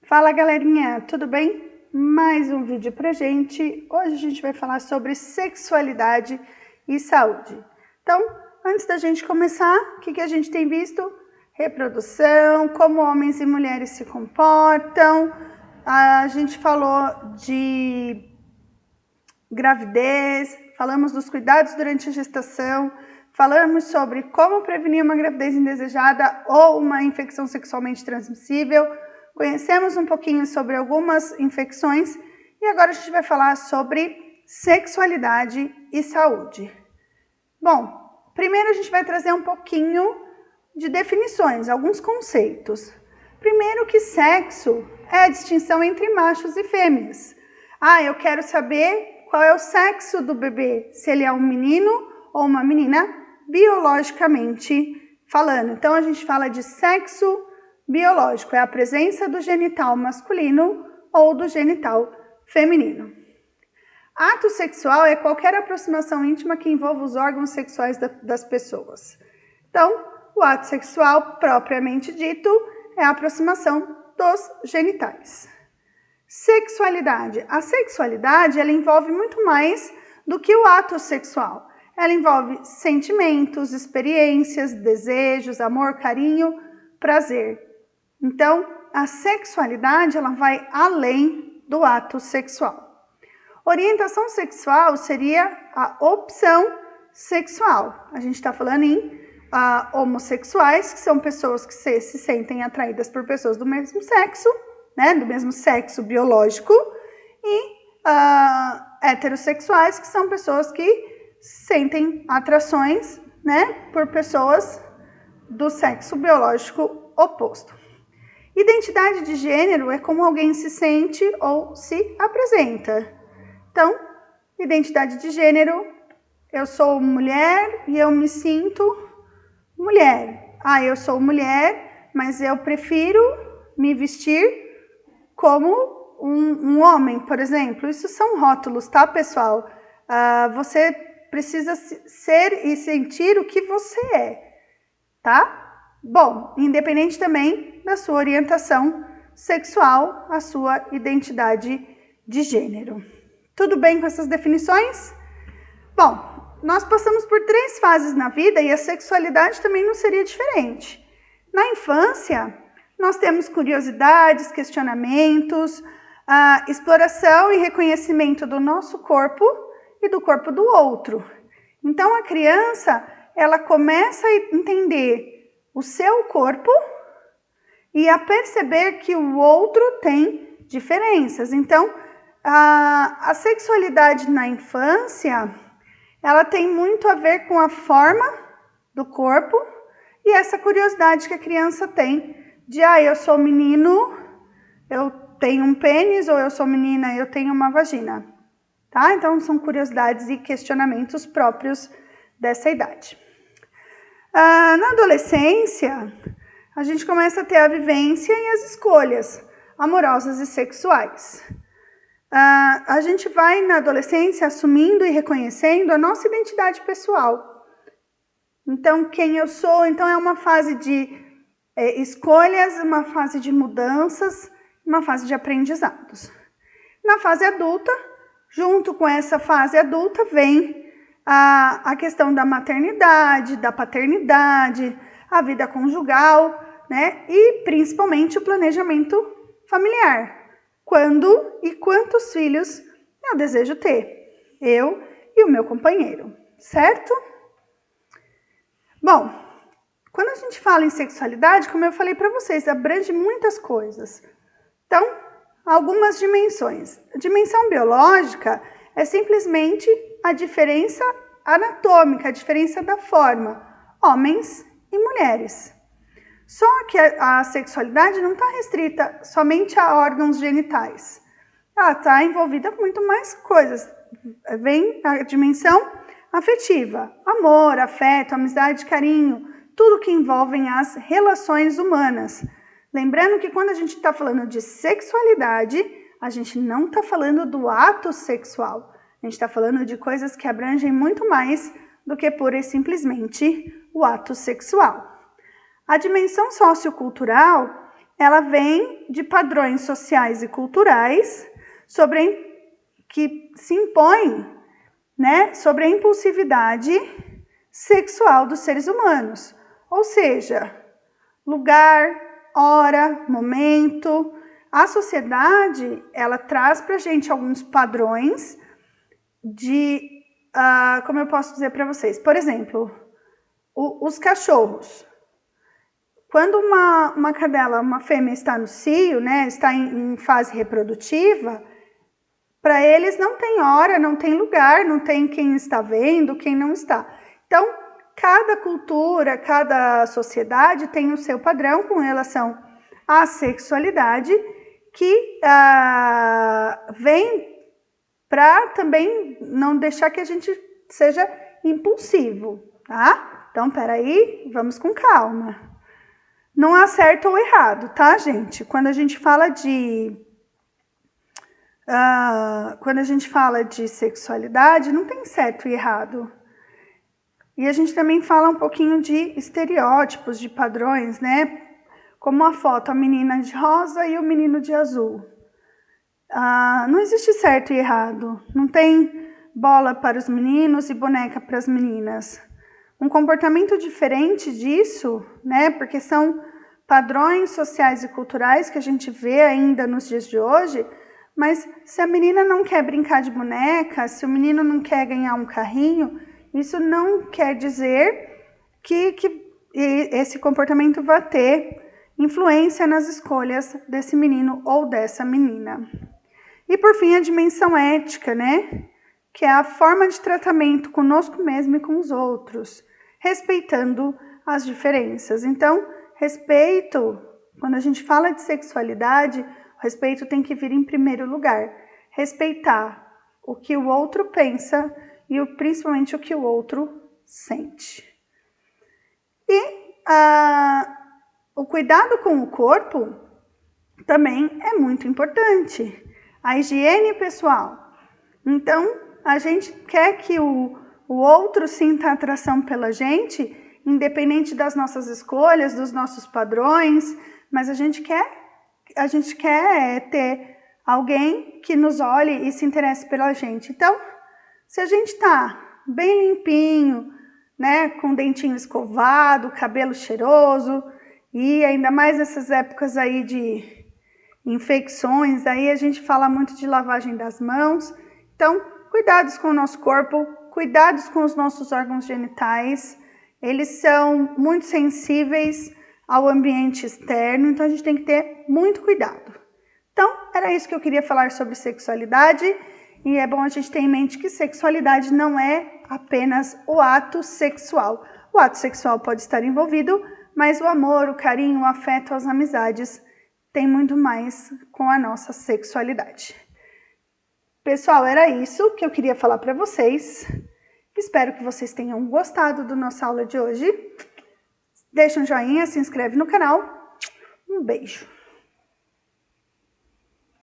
Fala galerinha, tudo bem? Mais um vídeo pra gente. Hoje a gente vai falar sobre sexualidade e saúde. Então, antes da gente começar, o que a gente tem visto? Reprodução, como homens e mulheres se comportam. A gente falou de gravidez, falamos dos cuidados durante a gestação, falamos sobre como prevenir uma gravidez indesejada ou uma infecção sexualmente transmissível. Conhecemos um pouquinho sobre algumas infecções e agora a gente vai falar sobre sexualidade e saúde. Bom, primeiro a gente vai trazer um pouquinho de definições, alguns conceitos. Primeiro que sexo é a distinção entre machos e fêmeas. Eu quero saber qual é o sexo do bebê, se ele é um menino ou uma menina, biologicamente falando. Então a gente fala de sexo biológico, é a presença do genital masculino ou do genital feminino. Ato sexual é qualquer aproximação íntima que envolva os órgãos sexuais das pessoas. Então, o ato sexual, propriamente dito, é a aproximação dos genitais. Sexualidade. A sexualidade, ela envolve muito mais do que o ato sexual. Ela envolve sentimentos, experiências, desejos, amor, carinho, prazer. Então, a sexualidade ela vai além do ato sexual. Orientação sexual seria a opção sexual. A gente está falando em homossexuais, que são pessoas que se sentem atraídas por pessoas do mesmo sexo, né, do mesmo sexo biológico, e heterossexuais, que são pessoas que sentem atrações, né, por pessoas do sexo biológico oposto. Identidade de gênero é como alguém se sente ou se apresenta. Então, identidade de gênero, eu sou mulher e eu me sinto mulher. Eu sou mulher, mas eu prefiro me vestir como um homem, por exemplo. Isso são rótulos, tá, pessoal? Você precisa ser e sentir o que você é, tá? Bom, independente também da sua orientação sexual, a sua identidade de gênero. Tudo bem com essas definições? Bom, nós passamos por 3 fases na vida e a sexualidade também não seria diferente. Na infância, nós temos curiosidades, questionamentos, exploração e reconhecimento do nosso corpo e do corpo do outro. Então, a criança, ela começa a entender o seu corpo e a perceber que o outro tem diferenças. Então, a sexualidade na infância, ela tem muito a ver com a forma do corpo e essa curiosidade que a criança tem de, eu sou menino, eu tenho um pênis, ou eu sou menina, eu tenho uma vagina. Tá? Então, são curiosidades e questionamentos próprios dessa idade. Na adolescência, a gente começa a ter a vivência e as escolhas amorosas e sexuais. A gente vai na adolescência assumindo e reconhecendo a nossa identidade pessoal. Então, quem eu sou, então é uma fase de escolhas, uma fase de mudanças, uma fase de aprendizados. Na fase adulta, junto com essa fase adulta, vem a questão da maternidade, da paternidade, a vida conjugal, né? E principalmente o planejamento familiar. Quando e quantos filhos eu desejo ter? Eu e o meu companheiro, certo? Bom, quando a gente fala em sexualidade, como eu falei para vocês, abrange muitas coisas. Então, algumas dimensões. A dimensão biológica é simplesmente a diferença anatômica, a diferença da forma, homens e mulheres. Só que a sexualidade não está restrita somente a órgãos genitais. Ela está envolvida com muito mais coisas. Vem a dimensão afetiva, amor, afeto, amizade, carinho, tudo que envolve as relações humanas. Lembrando que quando a gente está falando de sexualidade, a gente não está falando do ato sexual. A gente está falando de coisas que abrangem muito mais do que pura e simplesmente o ato sexual. A dimensão sociocultural ela vem de padrões sociais e culturais que se impõem, né, sobre a impulsividade sexual dos seres humanos. Ou seja, lugar, hora, momento. A sociedade, ela traz para a gente alguns padrões de, como eu posso dizer para vocês? Por exemplo, os cachorros. Quando uma cadela, uma fêmea está no cio, né, está em fase reprodutiva, para eles não tem hora, não tem lugar, não tem quem está vendo, quem não está. Então, cada cultura, cada sociedade tem o seu padrão com relação à sexualidade, que vem para também não deixar que a gente seja impulsivo, tá? Então, peraí, vamos com calma. Não há certo ou errado, tá, gente? Quando a gente fala de sexualidade, não tem certo e errado. E a gente também fala um pouquinho de estereótipos, de padrões, né? Como a foto, a menina de rosa e o menino de azul. Não existe certo e errado. Não tem bola para os meninos e boneca para as meninas. Um comportamento diferente disso, né? Porque são padrões sociais e culturais que a gente vê ainda nos dias de hoje, mas se a menina não quer brincar de boneca, se o menino não quer ganhar um carrinho, isso não quer dizer que esse comportamento vai ter influência nas escolhas desse menino ou dessa menina. E por fim, a dimensão ética, né? Que é a forma de tratamento conosco mesmo e com os outros, respeitando as diferenças. Então, respeito, quando a gente fala de sexualidade, o respeito tem que vir em primeiro lugar. Respeitar o que o outro pensa e principalmente o que o outro sente. E o cuidado com o corpo também é muito importante. A higiene pessoal. Então, a gente quer que o outro sinta atração pela gente, independente das nossas escolhas, dos nossos padrões, mas a gente quer ter alguém que nos olhe e se interesse pela gente. Então, se a gente está bem limpinho, né, com o dentinho escovado, cabelo cheiroso, e ainda mais nessas épocas aí de infecções, aí a gente fala muito de lavagem das mãos. Então, cuidados com o nosso corpo, cuidados com os nossos órgãos genitais, eles são muito sensíveis ao ambiente externo, então a gente tem que ter muito cuidado. Então, era isso que eu queria falar sobre sexualidade, e é bom a gente ter em mente que sexualidade não é apenas o ato sexual. O ato sexual pode estar envolvido, mas o amor, o carinho, o afeto, as amizades tem muito mais com a nossa sexualidade. Pessoal, era isso que eu queria falar para vocês. Espero que vocês tenham gostado da nossa aula de hoje. Deixa um joinha, se inscreve no canal. Um beijo.